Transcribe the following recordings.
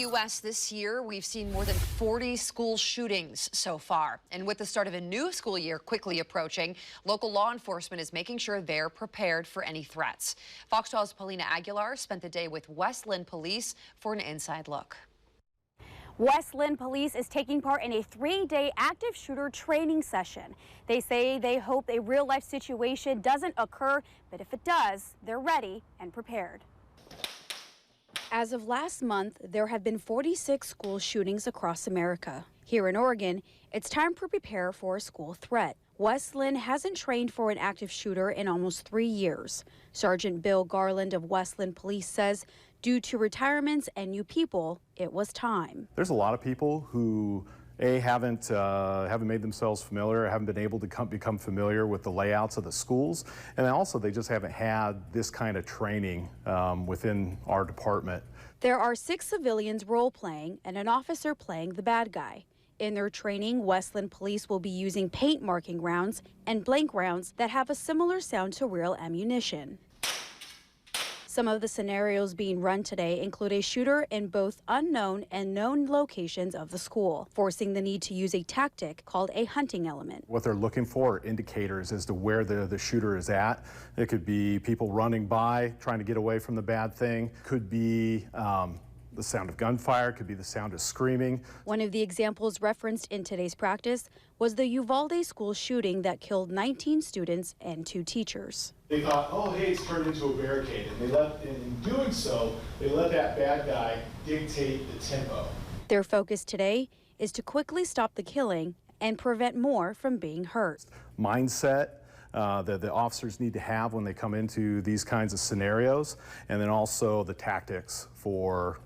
U.S. this year, we've seen more than 40 school shootings so far. And with the start of a new school year quickly approaching, local law enforcement is making sure they're prepared for any threats. Fox 12's Paulina Aguilar spent the day with West Linn Police for an inside look. West Linn Police is taking part in a 3-day active shooter training session. They say they hope a real-life situation doesn't occur, but if it does, they're ready and prepared. As of last month, there have been 46 school shootings across America. Here in Oregon, it's time to prepare for a school threat. West Linn hasn't trained for an active shooter in almost 3 years. Sergeant Bill Garland of West Linn Police says due to retirements and new people, it was time. There's a lot of people who haven't made themselves familiar, haven't been able to become familiar with the layouts of the schools, and also they just haven't had this kind of training within our department. There are 6 civilians role-playing and an officer playing the bad guy. In their training, West Linn Police will be using paint marking rounds and blank rounds that have a similar sound to real ammunition. Some of the scenarios being run today include a shooter in both unknown and known locations of the school, forcing the need to use a tactic called a hunting element. What they're looking for are indicators as to where the shooter is at. It could be people running by, trying to get away from the bad thing. Could be the sound of gunfire, could be the sound of screaming. One of the examples referenced in today's practice was the Uvalde school shooting that killed 19 students and 2 teachers. They thought, oh, hey, it's turned into a barricade, and in doing so, they let that bad guy dictate the tempo. Their focus today is to quickly stop the killing and prevent more from being hurt. Mindset that the officers need to have when they come into these kinds of scenarios, and then also the tactics for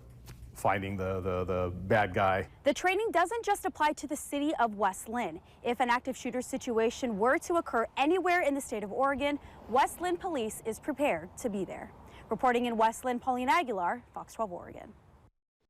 finding the bad guy. The training doesn't just apply to the city of West Linn. If an active shooter situation were to occur anywhere in the state of Oregon, West Linn Police is prepared to be there. Reporting in West Linn, Paulina Aguilar, Fox 12 Oregon.